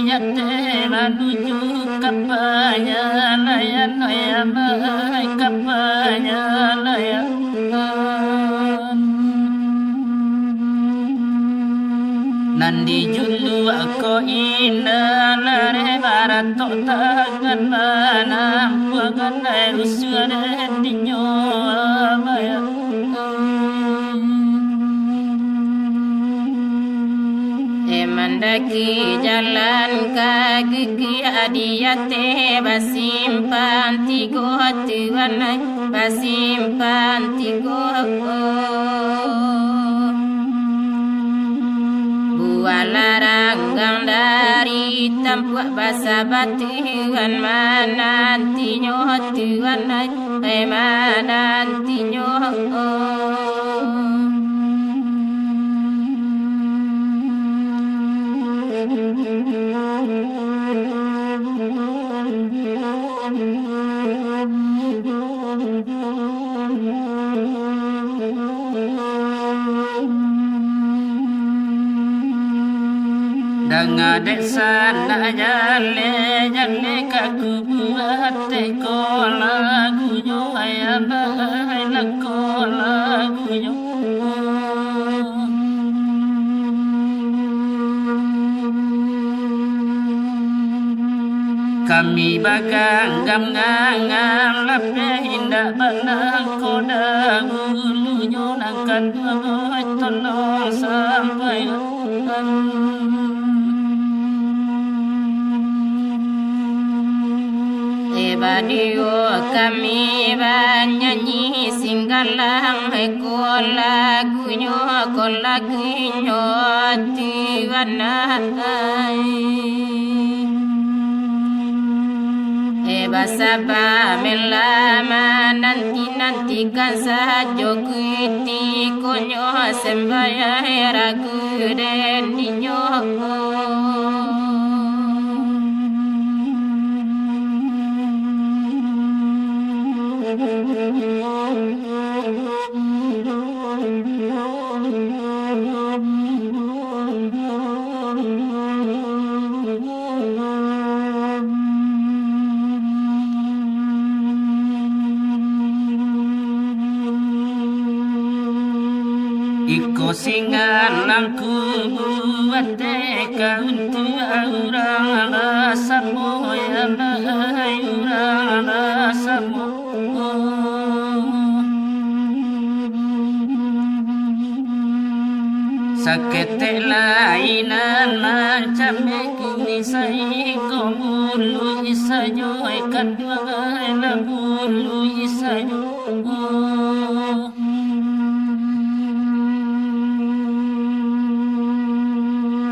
yate menuju kapanya layan layan kapanya layan Nandi julu ako ina lare barato tagan mana bukan usuan dinyo maya Mendaki jalan kaki adiyate basimpan tigo tuan basimpan tigo Bualaranggang dari tempat basa batuan mana tinyo tuan mana tinyo Danga desa na jale jale kaku buat ko lagu yo ayana ko lagu yo Kami bagang gam ngangang lape hinda banang koda ulu yo nangkan dua tolong sampai Badio kami banyanyi singgalang kola gunyo tiwanai Basaba melama nanti kan sajo kuti konyo sembaya ragu den ninyo Iko singalang ku buat deka untuk orang asamu ya bahai orang asamu Sakete lainan macam kini sai komulu isayo ikan dua labulu isayo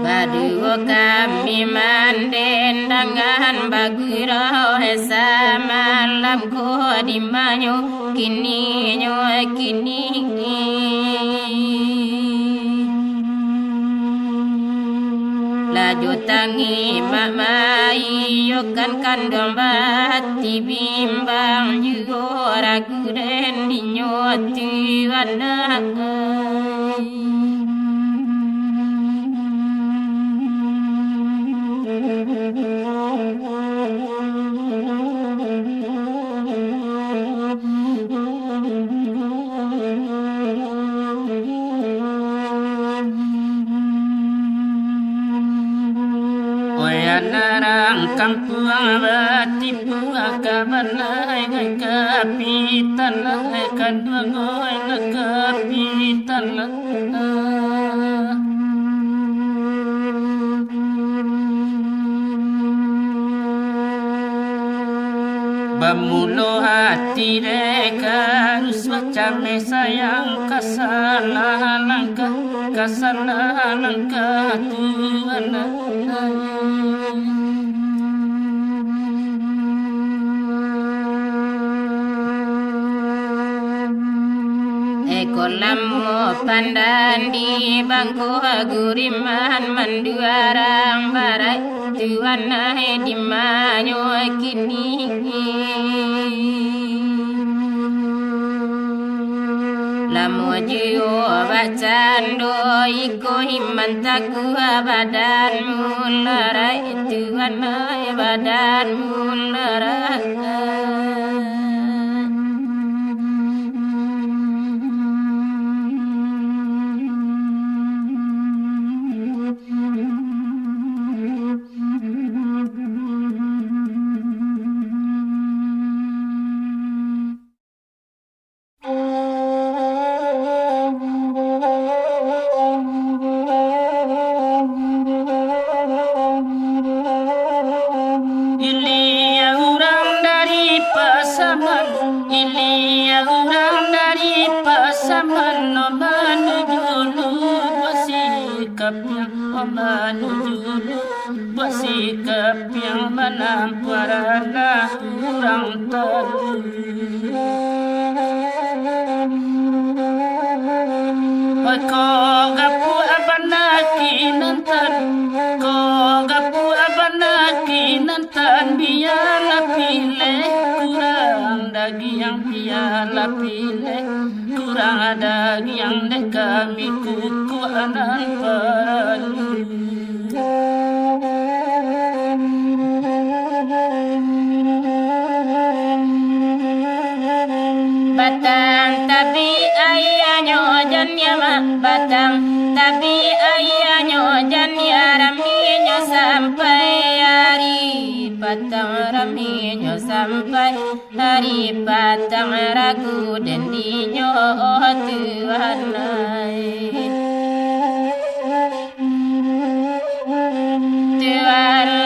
Baduo kami manden dengan bagurau hesa malam ko di manyo kini Laju tangi mamai yokan kandang bati bimbang juga ragu den dinyoti wanai Narang kampung batipu akabanai kapitan kadua goy kapitan Bamulo hati reka harus macam sayang kesalahan langkah Tuhan Ekolamu pandan di bangku guriman menduarang barai Tuhan nahe di manyo kini lamuju bacando iko himantaku badan mulara Tuhan badan mulara bersikap yang menamparana kurang tahu. Ko gapu abanaki nantan, ko gapu abanaki nantan biarlah pilih kurang daging biarlah pilih kurang daging deh kami kuku anan perlu. Batang tapi ayahnya janyama batang tapi ayahnya janya raminya sampai hari batang raminya sampai hari batang ragu dan dinyo Tuhan Tuhan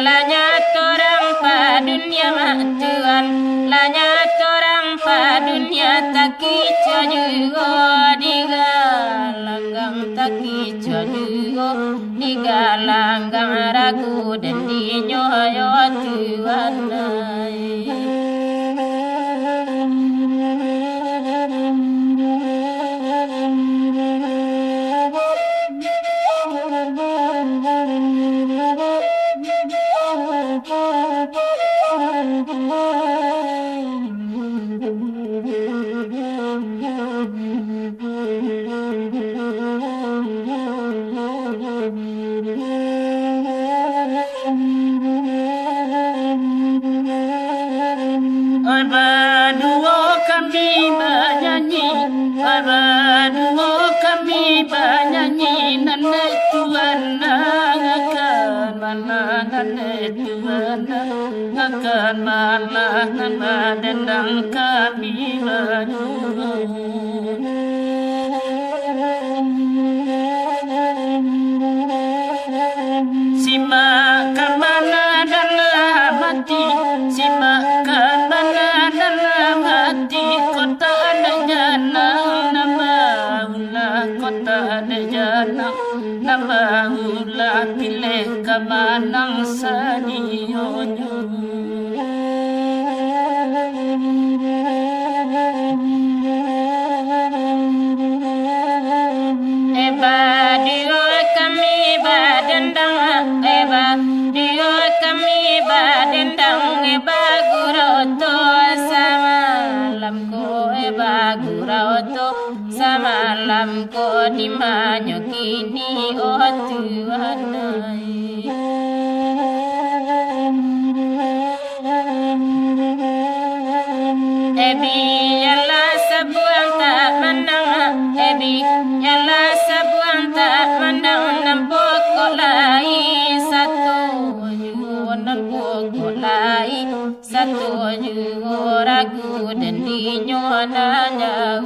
lanya torang pa dunia mak Tuhan lanya torang pa dunia taki juga diga langgang taki juga diga langgang ragu dan dinyo Tuhan Berdua kami bernyanyi, berdua kami bernyanyi, nenek Tuhan akan mana nenek Tuhan akan mana nama dendang kami berdua. Simak ke mana dalam hati, simak ke mana dalam hati, kota ada janang nama ulah, kota ada janang nama ulah, pilih ke manang sanionyo. Samalam ko di manyo kini Tuhan Ebi yalla sabuang tak mandang Ebi yalla sabuang tak mandang nampok kolai satu nampok kolai satu juga ragu dan dinyo nanya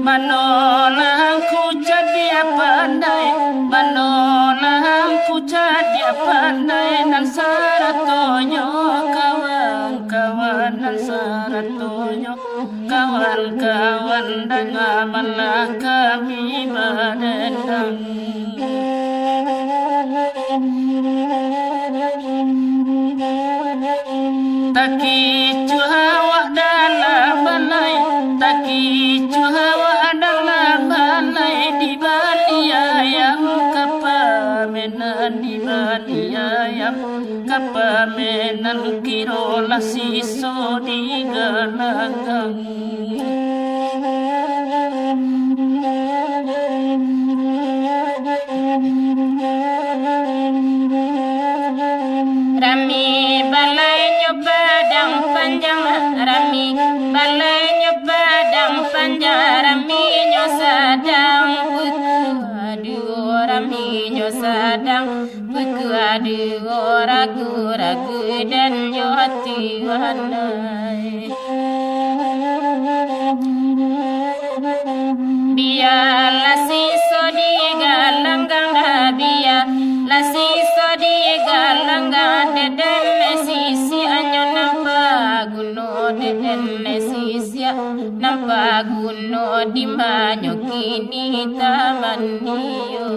Manolangku jadi pandai, manolangku jadi pandai, nan saratonyo kawan-kawan nan saratonyo kawan-kawan dengarlah kami berdendang. Taki cuhawa dalam balai, taki cuhawa dalam balai, di bali ayam kapamenan, di bali ayam kapamenan, kirola siso di galangang. Rami balai nyobadang panjang, rami balai nyobadang panjang, rami nyosadang buku aduh, rami nyosadang buku aduh, ragu-ragu dan nyoti wanai. Biarlah siso di galanggang, biarlah siso di galanggang, deden sisi anyo nampak guno, deden sisi nampak guno, di manyo kini taman niyo.